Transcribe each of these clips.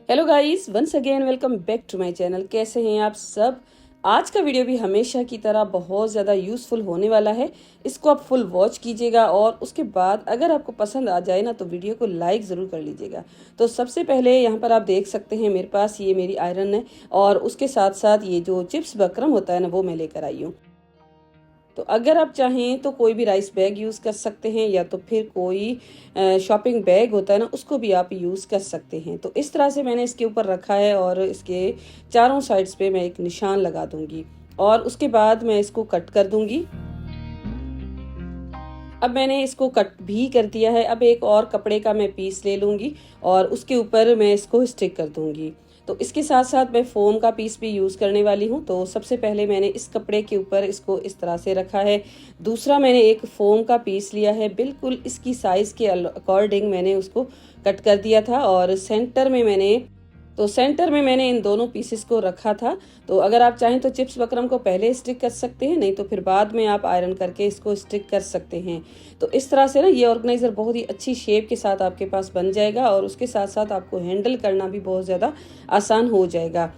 Hello guys, once again welcome back to my channel. कैसे हैं आप सब। आज का वीडियो भी हमेशा की तरह बहुत ज़्यादा यूज़फुल होने वाला है। इसको आप फुल वॉच कीजिएगा और उसके बाद अगर आपको पसंद आ जाए ना तो वीडियो को लाइक ज़रूर कर लीजिएगा। तो सबसे पहले यहाँ पर आप देख सकते हैं मेरे पास ये मेरी आयरन है और उसके साथ साथ ये जो चिप्स बकरम होता है ना वो मैं लेकर आई हूँ। तो अगर आप चाहें तो कोई भी राइस बैग यूज़ कर सकते हैं या तो फिर कोई शॉपिंग बैग होता है ना उसको भी आप यूज़ कर सकते हैं। तो इस तरह से मैंने इसके ऊपर रखा है और इसके चारों साइड्स पे मैं एक निशान लगा दूंगी और उसके बाद मैं इसको कट कर दूंगी। अब मैंने इसको कट भी कर दिया है। अब एक और कपड़े का मैं पीस ले लूँगी और उसके ऊपर मैं इसको स्टिक कर दूँगी। तो इसके साथ साथ मैं फोम का पीस भी यूज़ करने वाली हूँ। तो सबसे पहले मैंने इस कपड़े के ऊपर इसको इस तरह से रखा है। दूसरा मैंने एक फोम का पीस लिया है, बिल्कुल इसकी साइज़ के अकॉर्डिंग मैंने उसको कट कर दिया था और सेंटर में मैंने इन दोनों पीसेस को रखा था। तो अगर आप चाहें तो चिप्स बकरम को पहले स्टिक कर सकते हैं, नहीं तो फिर बाद में आप आयरन करके इसको स्टिक कर सकते हैं। तो इस तरह से ना ये ऑर्गेनाइज़र बहुत ही अच्छी शेप के साथ आपके पास बन जाएगा और उसके साथ साथ आपको हैंडल करना भी बहुत ज़्यादा आसान हो जाएगा।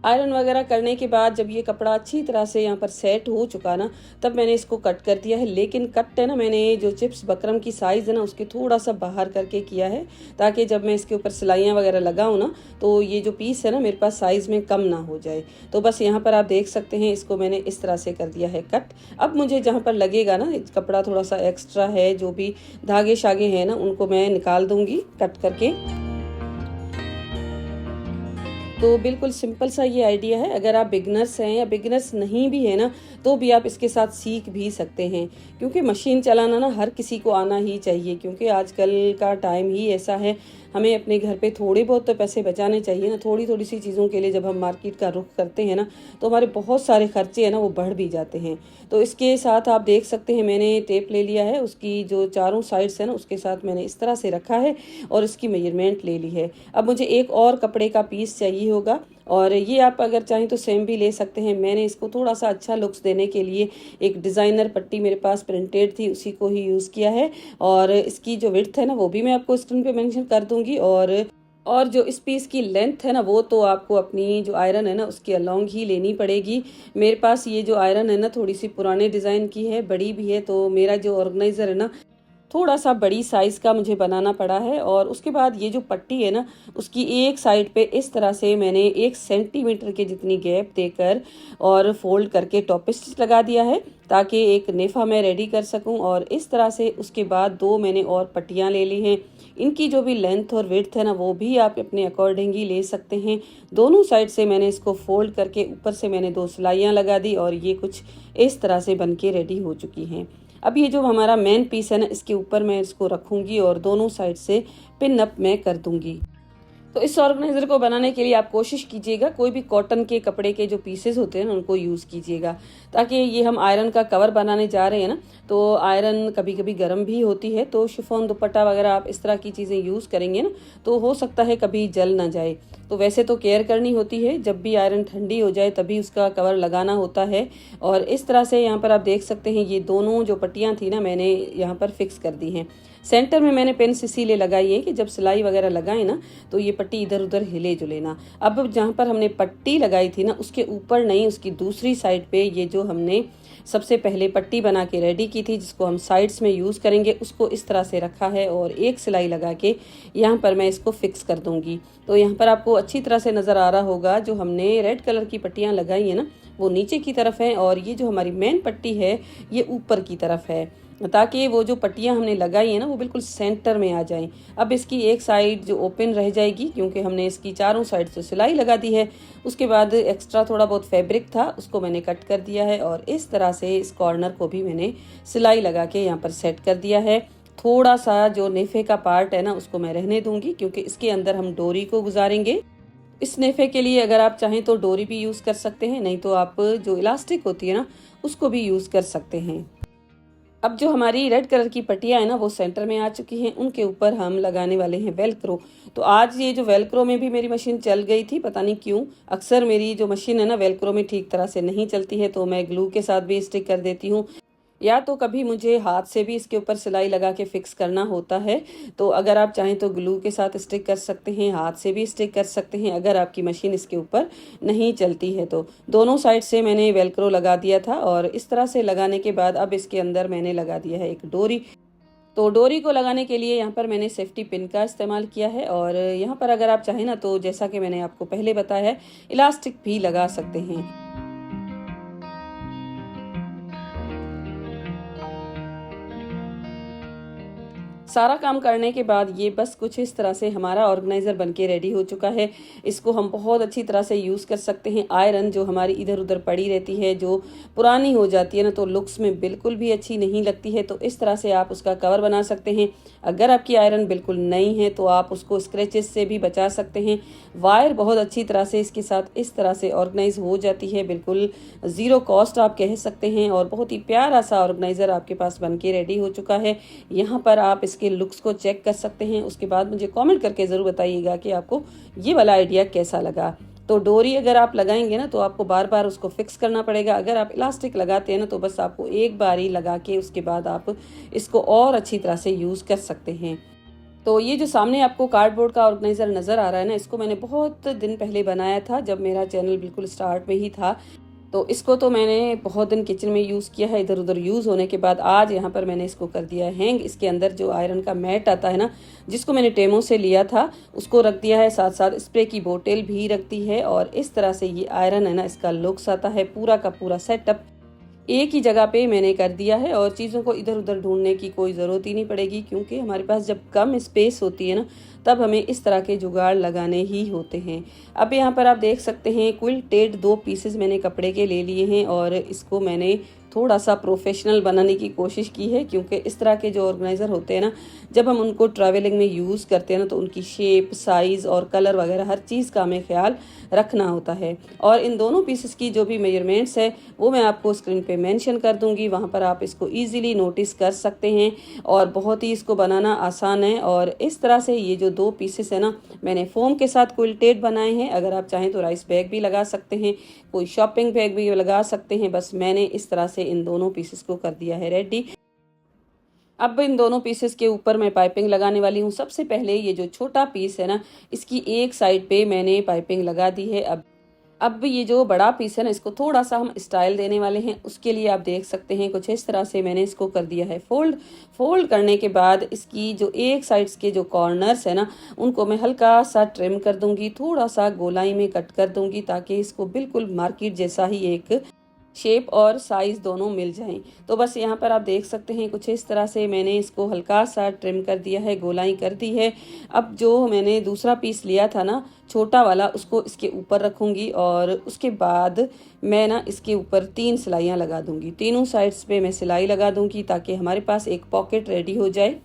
आयरन वगैरह करने के बाद जब ये कपड़ा अच्छी तरह से यहाँ पर सेट हो चुका ना तब मैंने इसको कट कर दिया है। लेकिन कट है ना मैंने जो चिप्स बकरम की साइज़ है ना उसके थोड़ा सा बाहर करके किया है, ताकि जब मैं इसके ऊपर सिलाइयाँ वगैरह लगाऊँ ना तो ये जो पीस है ना मेरे पास साइज़ में कम ना हो जाए। तो बस यहाँ पर आप देख सकते हैं इसको मैंने इस तरह से कर दिया है कट। अब मुझे जहाँ पर लगेगा ना कपड़ा थोड़ा सा एक्स्ट्रा है, जो भी धागे शागे हैं ना उनको मैं निकाल दूँगी कट करके। तो बिल्कुल सिंपल सा ये आइडिया है। अगर आप बिगनर्स हैं या बिगनर्स नहीं भी है ना तो भी आप इसके साथ सीख भी सकते हैं, क्योंकि मशीन चलाना ना हर किसी को आना ही चाहिए, क्योंकि आजकल का टाइम ही ऐसा है। हमें अपने घर पे थोड़े बहुत तो पैसे बचाने चाहिए ना। थोड़ी थोड़ी सी चीज़ों के लिए जब हम मार्केट का रुख करते हैं ना तो हमारे बहुत सारे खर्चे हैं ना वो बढ़ भी जाते हैं। तो इसके साथ आप देख सकते हैं मैंने टेप ले लिया है, उसकी जो चारों साइड्स है ना उसके साथ मैंने इस तरह से रखा है और इसकी मेजरमेंट ले ली है। अब मुझे एक और कपड़े का पीस चाहिए होगा और ये आप अगर चाहें तो सेम भी ले सकते हैं। मैंने इसको थोड़ा सा अच्छा लुक्स देने के लिए एक डिज़ाइनर पट्टी मेरे पास प्रिंटेड थी, उसी को ही यूज़ किया है। और इसकी जो विड्थ है ना वो भी मैं आपको स्क्रीन पे मेंशन कर दूंगी। और जो इस पीस की लेंथ है ना वो तो आपको अपनी जो आयरन है ना उसके अलोंग ही लेनी पड़ेगी। मेरे पास ये जो आयरन है ना थोड़ी सी पुराने डिज़ाइन की है, बड़ी भी है, तो मेरा जो ऑर्गेनाइज़र है ना थोड़ा सा बड़ी साइज़ का मुझे बनाना पड़ा है। और उसके बाद ये जो पट्टी है ना उसकी एक साइड पे इस तरह से मैंने 1 सेंटीमीटर के जितनी गैप देकर और फोल्ड करके टॉप स्टिच लगा दिया है, ताकि एक नेफा मैं रेडी कर सकूं। और इस तरह से उसके बाद दो मैंने और पट्टियां ले ली हैं। इनकी जो भी लेंथ और विड्थ है ना वो भी आप अपने अकॉर्डिंग ही ले सकते हैं। दोनों साइड से मैंने इसको फोल्ड करके ऊपर से मैंने 2 सिलाइयाँ लगा दी और ये कुछ इस तरह से बन के रेडी हो चुकी हैं। अब ये जो हमारा मेन पीस है ना इसके ऊपर मैं इसको रखूंगी और दोनों साइड से पिन अप मैं कर दूंगी। तो इस ऑर्गेनाइजर को बनाने के लिए आप कोशिश कीजिएगा कोई भी कॉटन के कपड़े के जो पीसेस होते हैं ना उनको यूज़ कीजिएगा, ताकि ये हम आयरन का कवर बनाने जा रहे हैं ना तो आयरन कभी कभी गर्म भी होती है। तो शिफॉन दुपट्टा वगैरह आप इस तरह की चीज़ें यूज़ करेंगे ना तो हो सकता है कभी जल ना जाए। तो वैसे तो केयर करनी होती है, जब भी आयरन ठंडी हो जाए तभी उसका कवर लगाना होता है। और इस तरह से यहाँ पर आप देख सकते हैं ये दोनों जो पट्टियाँ थी ना मैंने यहाँ पर फिक्स कर दी हैं। सेंटर में मैंने पेन इसीलिए लगाई है कि जब सिलाई वगैरह लगाए ना तो ये पट्टी इधर उधर हिले जुले ना। अब जहाँ पर हमने पट्टी लगाई थी ना उसके ऊपर नहीं, उसकी दूसरी साइड पे ये जो हमने सबसे पहले पट्टी बना के रेडी की थी जिसको हम साइड्स में यूज़ करेंगे उसको इस तरह से रखा है और एक सिलाई लगा के यहाँ पर मैं इसको फिक्स कर दूंगी। तो यहाँ पर आपको अच्छी तरह से नज़र आ रहा होगा जो हमने रेड कलर की पट्टियाँ लगाई है ना वो नीचे की तरफ है और ये जो हमारी मेन पट्टी है ये ऊपर की तरफ है, ताकि वो जो पट्टियाँ हमने लगाई हैं ना वो बिल्कुल सेंटर में आ जाएं। अब इसकी एक साइड जो ओपन रह जाएगी क्योंकि हमने इसकी चारों साइड से सिलाई लगा दी है। उसके बाद एक्स्ट्रा थोड़ा बहुत फैब्रिक था उसको मैंने कट कर दिया है और इस तरह से इस कॉर्नर को भी मैंने सिलाई लगा के यहाँ पर सेट कर दिया है। थोड़ा सा जो नेफे का पार्ट है ना उसको मैं रहने दूंगी क्योंकि इसके अंदर हम डोरी को गुजारेंगे। इस नेफे के लिए अगर आप चाहें तो डोरी भी यूज़ कर सकते हैं, नहीं तो आप जो इलास्टिक होती है ना उसको भी यूज़ कर सकते हैं। अब जो हमारी रेड कलर की पट्टियाँ है ना वो सेंटर में आ चुकी हैं, उनके ऊपर हम लगाने वाले हैं वेलक्रो। तो आज ये जो वेलक्रो में भी मेरी मशीन चल गई थी, पता नहीं क्यों। अक्सर मेरी जो मशीन है ना वेलक्रो में ठीक तरह से नहीं चलती है तो मैं ग्लू के साथ भी स्टिक कर देती हूँ। या तो कभी मुझे हाथ से भी इसके ऊपर सिलाई लगा के फिक्स करना होता है, तो अगर आप चाहें तो ग्लू के साथ स्टिक कर सकते हैं, हाथ से भी स्टिक कर सकते हैं अगर आपकी मशीन इसके ऊपर नहीं चलती है तो। दोनों साइड से मैंने वेलक्रो लगा दिया था और इस तरह से लगाने के बाद अब इसके अंदर मैंने लगा दिया है एक डोरी। तो डोरी को लगाने के लिए यहाँ पर मैंने सेफ्टी पिन का इस्तेमाल किया है और यहाँ पर अगर आप चाहें ना तो जैसा कि मैंने आपको पहले बताया है, इलास्टिक भी लगा सकते हैं। सारा काम करने के बाद ये बस कुछ इस तरह से हमारा ऑर्गेनाइज़र बनके रेडी हो चुका है। इसको हम बहुत अच्छी तरह से यूज़ कर सकते हैं। आयरन जो हमारी इधर उधर पड़ी रहती है, जो पुरानी हो जाती है ना, तो लुक्स में बिल्कुल भी अच्छी नहीं लगती है, तो इस तरह से आप उसका कवर बना सकते हैं। अगर आपकी आयरन बिल्कुल नई है तो आप उसको स्क्रैचेस से भी बचा सकते हैं। वायर बहुत अच्छी तरह से इसके साथ इस तरह से ऑर्गेनाइज हो जाती है, बिल्कुल ज़ीरो कॉस्ट आप कह सकते हैं, और बहुत ही प्यारा सा ऑर्गेनाइज़र आपके पास बन के रेडी हो चुका है। यहाँ पर आप इसके लुक्स को चेक कर सकते हैं। उसके बाद मुझे कमेंट करके ज़रूर बताइएगा कि आपको ये वाला आइडिया कैसा लगा। तो डोरी अगर आप लगाएंगे ना तो आपको बार बार उसको फिक्स करना पड़ेगा। अगर आप इलास्टिक लगाते हैं ना तो बस आपको एक बार ही लगा के उसके बाद आप इसको और अच्छी तरह से यूज़ कर सकते हैं। तो ये जो सामने आपको कार्डबोर्ड का ऑर्गेनाइज़र नज़र आ रहा है ना, इसको मैंने बहुत दिन पहले बनाया था, जब मेरा चैनल बिल्कुल स्टार्ट में ही था। तो इसको तो मैंने बहुत दिन किचन में यूज़ किया है। इधर उधर यूज़ होने के बाद आज यहाँ पर मैंने इसको कर दिया है हैंग। इसके अंदर जो आयरन का मैट आता है ना, जिसको मैंने टेमो से लिया था, उसको रख दिया है, साथ साथ स्प्रे की बोतल भी रख दी है। और इस तरह से ये आयरन है ना, इसका लुक्स आता है, पूरा का पूरा सेटअप एक ही जगह पे मैंने कर दिया है और चीज़ों को इधर उधर ढूंढने की कोई ज़रूरत ही नहीं पड़ेगी, क्योंकि हमारे पास जब कम स्पेस होती है ना, तब हमें इस तरह के जुगाड़ लगाने ही होते हैं। अब यहाँ पर आप देख सकते हैं क्विल्टेड 2 पीसेस मैंने कपड़े के ले लिए हैं और इसको मैंने थोड़ा सा प्रोफेशनल बनाने की कोशिश की है, क्योंकि इस तरह के जो ऑर्गेनाइज़र होते हैं ना, जब हम उनको ट्रैवलिंग में यूज़ करते हैं ना, तो उनकी शेप, साइज़ और कलर वगैरह हर चीज़ का हमें ख्याल रखना होता है। और इन दोनों पीसेस की जो भी मेजरमेंट्स है वो मैं आपको स्क्रीन पे मेंशन कर दूंगी, वहाँ पर आप इसको ईजिली नोटिस कर सकते हैं और बहुत ही इसको बनाना आसान है। और इस तरह से ये जो 2 पीसेस है ना, मैंने फोम के साथ क्विल्टेड बनाए हैं। अगर आप चाहें तो राइस बैग भी लगा सकते हैं, कोई शॉपिंग बैग भी लगा सकते हैं। बस मैंने इस तरह से इन दोनों पीसेस को कर दिया है रेडी। अब इन दोनों पीसेस के ऊपर मैं पाइपिंग लगाने वाली हूँ। सबसे पहले ये जो छोटा पीस है ना, इसकी एक साइड पे मैंने पाइपिंग लगा दी है। अब ये जो बड़ा पीस है ना, इसको थोड़ा सा हम स्टाइल देने वाले हैं। उसके लिए आप देख सकते हैं कुछ इस तरह से मैंने इसको कर दिया है फोल्ड। फोल्ड करने के बाद इसकी जो एक साइड्स के जो कॉर्नर्स है ना, उनको मैं हल्का सा ट्रिम कर दूंगी, थोड़ा सा गोलाई में कट कर दूंगी, ताकि इसको बिल्कुल मार्केट जैसा ही एक शेप और साइज दोनों मिल जाएं। तो बस यहाँ पर आप देख सकते हैं कुछ इस तरह से मैंने इसको हल्का सा ट्रिम कर दिया है, गोलाई कर दी है। अब जो मैंने दूसरा पीस लिया था ना, छोटा वाला, उसको इसके ऊपर रखूंगी और उसके बाद मैं ना इसके ऊपर 3 सिलाइयाँ लगा दूंगी। तीनों साइड्स पे मैं सिलाई लगा दूंगी ताकि हमारे पास एक पॉकेट रेडी हो जाए।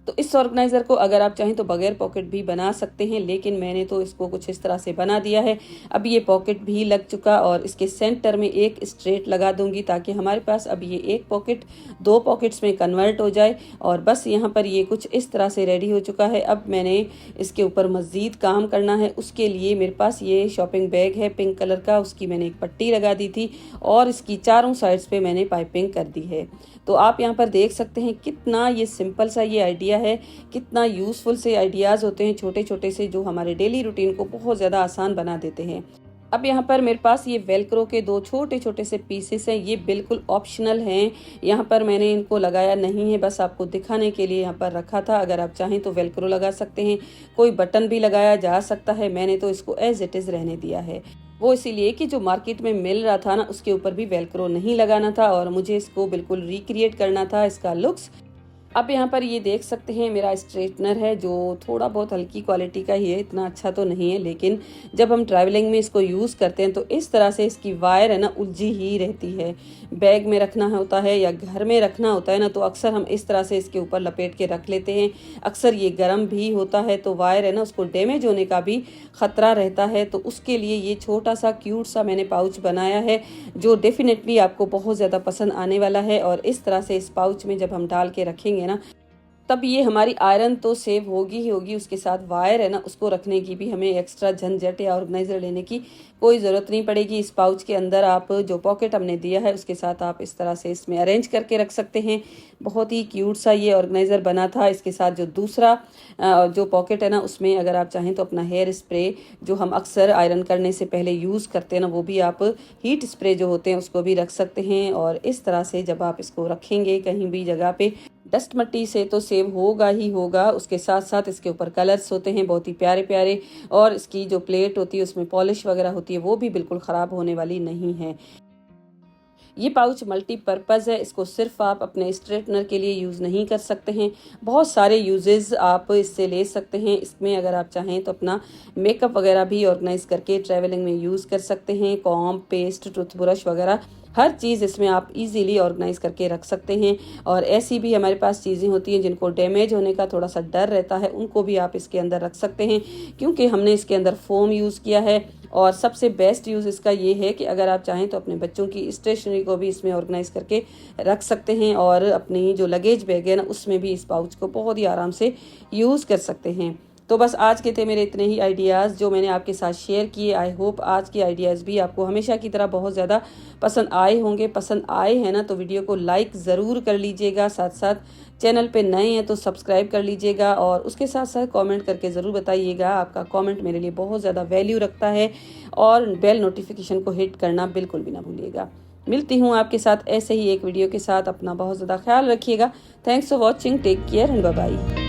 तो इस ऑर्गेनाइज़र को अगर आप चाहें तो बगैर पॉकेट भी बना सकते हैं, लेकिन मैंने तो इसको कुछ इस तरह से बना दिया है। अब ये पॉकेट भी लग चुका और इसके सेंटर में एक स्ट्रेट लगा दूंगी, ताकि हमारे पास अब ये एक पॉकेट 2 पॉकेट्स में कन्वर्ट हो जाए। और बस यहाँ पर ये कुछ इस तरह से रेडी हो चुका है। अब मैंने इसके ऊपर मज़ीद काम करना है। उसके लिए मेरे पास ये शॉपिंग बैग है पिंक कलर का, उसकी मैंने एक पट्टी लगा दी थी और इसकी चारों साइड्स पे मैंने पाइपिंग कर दी है। तो आप यहाँ पर देख सकते हैं कितना ये सिंपल सा ये आइडिया है, कितना यूज़फुल से आइडियाज़ होते हैं छोटे छोटे से, जो हमारे डेली रूटीन को बहुत ज़्यादा आसान बना देते हैं। अब यहाँ पर मेरे पास ये वेलक्रो के 2 छोटे छोटे से पीसेस हैं। ये बिल्कुल ऑप्शनल हैं, यहाँ पर मैंने इनको लगाया नहीं है, बस आपको दिखाने के लिए यहाँ पर रखा था। अगर आप चाहें तो वेलक्रो लगा सकते हैं, कोई बटन भी लगाया जा सकता है। मैंने तो इसको एज इट इज़ रहने दिया है, वो इसीलिए कि जो मार्केट में मिल रहा था ना, उसके ऊपर भी वेलक्रो नहीं लगाना था और मुझे इसको बिल्कुल रिक्रिएट करना था इसका लुक्स। अब यहाँ पर ये देख सकते हैं मेरा स्ट्रेटनर है, जो थोड़ा बहुत हल्की क्वालिटी का ही है, इतना अच्छा तो नहीं है, लेकिन जब हम ट्रैवलिंग में इसको यूज़ करते हैं तो इस तरह से इसकी वायर है ना उलझी ही रहती है। बैग में रखना होता है या घर में रखना होता है ना, तो अक्सर हम इस तरह से इसके ऊपर लपेट के रख लेते हैं। अक्सर ये गर्म भी होता है, तो वायर है ना उसको डैमेज होने का भी ख़तरा रहता है। तो उसके लिए ये छोटा सा क्यूट सा मैंने पाउच बनाया है, जो डेफिनेटली आपको बहुत ज़्यादा पसंद आने वाला है। और इस तरह से इस पाउच में जब हम डाल के रखेंगे ना, तब ये हमारी आयरन तो सेव होगी ही होगी, उसके साथ वायर है ना उसको रखने की भी हमें एक्स्ट्रा झंझट या ऑर्गेनाइजर लेने की कोई ज़रूरत नहीं पड़ेगी। इस पाउच के अंदर आप जो पॉकेट हमने दिया है उसके साथ आप इस तरह से इसमें अरेंज करके रख सकते हैं। बहुत ही क्यूट सा ये ऑर्गेनाइज़र बना था। इसके साथ जो दूसरा जो पॉकेट है ना उसमें अगर आप चाहें तो अपना हेयर स्प्रे जो हम अक्सर आयरन करने से पहले यूज़ करते हैं ना, वो भी आप हीट स्प्रे जो होते हैं उसको भी रख सकते हैं। और इस तरह से जब आप इसको रखेंगे कहीं भी जगह पे, डस्ट मट्टी से तो सेव होगा ही होगा, उसके साथ साथ इसके ऊपर कलर्स होते हैं बहुत ही प्यारे प्यारे, और इसकी जो प्लेट होती है उसमें पॉलिश वगैरह होती है वो भी बिल्कुल ख़राब होने वाली नहीं है। ये पाउच मल्टीपर्पज़ है, इसको सिर्फ आप अपने स्ट्रेटनर के लिए यूज़ नहीं कर सकते हैं, बहुत सारे यूजेस आप इससे ले सकते हैं। इसमें अगर आप चाहें तो अपना मेकअप वगैरह भी ऑर्गेनाइज करके ट्रैवलिंग में यूज़ कर सकते हैं। कॉम्ब, पेस्ट, टूथब्रश वगैरह हर चीज़ इसमें आप इजीली ऑर्गेनाइज करके रख सकते हैं। और ऐसी भी हमारे पास चीज़ें होती हैं जिनको डैमेज होने का थोड़ा सा डर रहता है, उनको भी आप इसके अंदर रख सकते हैं, क्योंकि हमने इसके अंदर फोम यूज़ किया है। और सबसे बेस्ट यूज़ इसका ये है कि अगर आप चाहें तो अपने बच्चों की स्टेशनरी को भी इसमें ऑर्गेनाइज करके रख सकते हैं, और अपनी जो लगेज बैग है ना उसमें भी इस पाउच को बहुत ही आराम से यूज़ कर सकते हैं। तो बस आज के थे मेरे इतने ही आइडियाज़ जो मैंने आपके साथ शेयर किए। आई होप आज के आइडियाज़ भी आपको हमेशा की तरह बहुत ज़्यादा पसंद आए होंगे। पसंद आए हैं ना तो वीडियो को लाइक ज़रूर कर लीजिएगा, साथ साथ चैनल पे नए हैं तो सब्सक्राइब कर लीजिएगा, और उसके साथ साथ कमेंट करके ज़रूर बताइएगा। आपका कमेंट मेरे लिए बहुत ज़्यादा वैल्यू रखता है, और बेल नोटिफिकेशन को हिट करना बिल्कुल भी ना भूलिएगा। मिलती हूँ आपके साथ ऐसे ही एक वीडियो के साथ। अपना बहुत ज़्यादा ख्याल रखिएगा। Thanks for watching, take care and bye bye.